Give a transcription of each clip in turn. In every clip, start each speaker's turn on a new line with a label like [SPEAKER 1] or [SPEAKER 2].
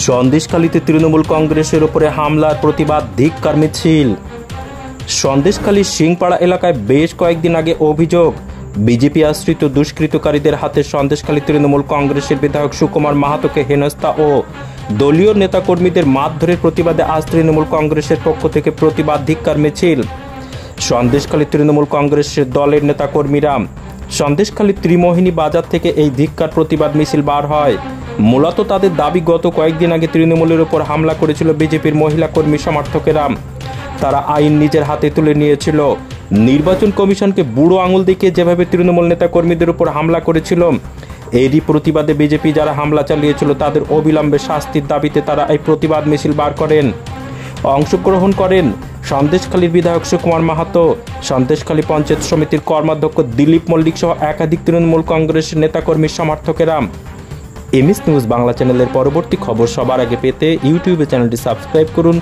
[SPEAKER 1] সন্দেশখালীতে তৃণমূল কংগ্রেসের উপরে হামলার প্রতিবাদ ধিক্কার মিছিল। সন্দেশখালীর সিংপাড়া এলাকায় বেশ কয়েকদিন আগে অভিযোগ, বিজেপি আশ্রিত দুষ্কৃতকারীদের হাতে সন্দেশখালী তৃণমূল কংগ্রেসের বিধায়ক সুকুমার মাহাতোকে হেনস্থা ও দলীয় নেতাকর্মীদের মারধরের প্রতিবাদে আজ তৃণমূল কংগ্রেসের পক্ষ থেকে প্রতিবাদ ধিক্কার মিছিল। সন্দেশখালী তৃণমূল কংগ্রেসের দলের নেতাকর্মীরা সন্দেশখালী ত্রিমোহিনী বাজার থেকে এই ধিক্কার প্রতিবাদ মিছিল বার হয়। মূলত তাদের দাবি, গত কয়েকদিন আগে তৃণমূলের উপর হামলা করেছিল বিজেপির মহিলা কর্মী সমর্থকেরা। তারা আইন নিজের হাতে তুলে নিয়েছিল। নির্বাচন কমিশনকে বুড়ো আঙুল দেখিয়ে যেভাবে তৃণমূল নেতা কর্মীদের উপর হামলা করেছিল, এরই প্রতিবাদে বিজেপি যারা হামলা চালিয়েছিল তাদের অবিলম্বে শাস্তির দাবিতে তারা এই প্রতিবাদ মিছিল বার করেন। অংশগ্রহণ করেন সন্দেশখালীর বিধায়ক সুকুমার মাহাতো, সন্দেশখালী পঞ্চায়েত সমিতির কর্মাধ্যক্ষ দিলীপ মল্লিক সহ একাধিক তৃণমূল কংগ্রেসের নেতাকর্মী সমর্থকেরা। এমএস নিউজ বাংলা চ্যানেলের পরবর্তী খবর সবার আগে পেতে ইউটিউবে চ্যানেলটি সাবস্ক্রাইব করুন,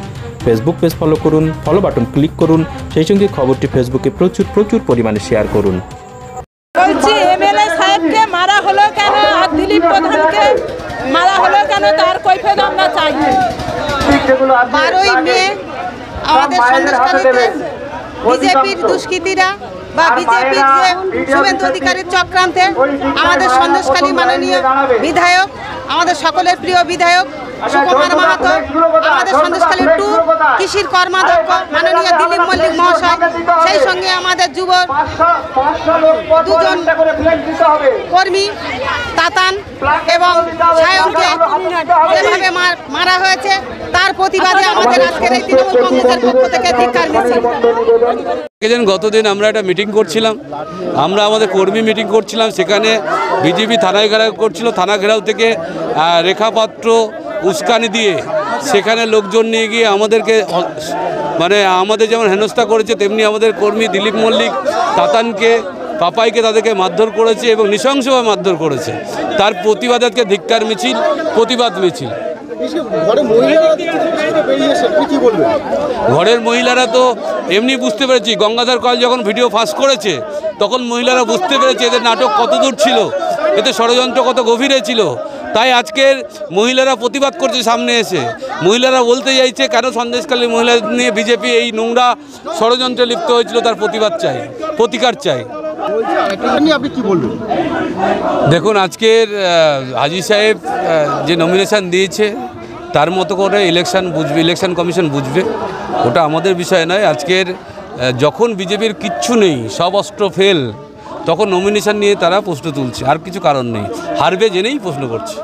[SPEAKER 1] ফেসবুক পেজ ফলো করুন, ফলো বাটন ক্লিক করুন, সেই সঙ্গে খবরটি ফেসবুকে প্রচুর পরিমাণে শেয়ার করুন।
[SPEAKER 2] বলছি, এমএলএ সাহেবকে মারা হলো কেন আর দিলীপ প্রধানকে মারা হলো কেন, তার কৈফিয়ত আমরা চাই। 12ই মে আমাদের সন্দেশখালীতে বিজেপির দুষ্কৃতীরা বা বিজেপির যে শুভেন্দু অধিকারীর চক্রান্তে আমাদের সন্দেশখালী মাননীয় বিধায়ক, আমাদের সকলের প্রিয় বিধায়ক সুকুমার মাহাতো, আমাদের সন্দেশখালী 2 কৃষির কর্মাধ্যক্ষ মাননীয় দিলীপ মল্লিক মহাশয়, সেই সঙ্গে আমাদের যুব 2জন কর্মী তাতান এবং সায়নকে যেভাবে মারা হয়েছে তার প্রতিবাদে আমাদের আজকের এই তৃণমূল কংগ্রেসের পক্ষ থেকে ধিক্কার মিছিল।
[SPEAKER 3] গতদিন আমরা একটা মিটিং করছিলাম, আমরা আমাদের কর্মী মিটিং করছিলাম, সেখানে বিজেপি থানায় ঘেরাও করছিল। থানা ঘেরাও থেকে রেখাপাত্র উস্কানি দিয়ে সেখানে লোকজন নিয়ে গিয়ে আমাদেরকে আমাদের যেমন হেনস্থা করেছে, তেমনি আমাদের কর্মী দিলীপ মল্লিক, তাতানকে, পাপাইকে তাদেরকে মারধর করেছে এবং নৃশংসভাবে মারধর করেছে। তার প্রতিবাদে আজকে ধিক্কার মিছিল, প্রতিবাদ মিছিল। ঘরের মহিলারা তো এমনি বুঝতে পেরেছি, গঙ্গাধর কল যখন ভিডিও ফাঁস করেছে তখন মহিলারা বুঝতে পেরেছে এদের নাটক কত দূর ছিল, এতে ষড়যন্ত্র কত গভীরে ছিল। তাই আজকের মহিলারা প্রতিবাদ করছে সামনে এসে। মহিলারা বলতে চাইছে কেন সন্দেশখালী মহিলা নিয়ে বিজেপি এই নোংরা ষড়যন্ত্রে লিপ্ত হয়েছিল, তার প্রতিবাদ চাই, প্রতিকার চাই।
[SPEAKER 4] আপনি কি বলবেন?
[SPEAKER 3] দেখুন, আজকের হাজি সাহেব যে নমিনেশন দিয়েছে তার মতো করে ইলেকশন বুঝবে, ইলেকশন কমিশন বুঝবে, ওটা আমাদের বিষয় নয়। আজকের যখন বিজেপির কিচ্ছু নেই, সব অস্ত্র ফেল, তখন নমিনেশন নিয়ে তারা প্রশ্ন তুলছে, আর কিছু কারণ নেই, হারবে জেনেই প্রশ্ন করছে।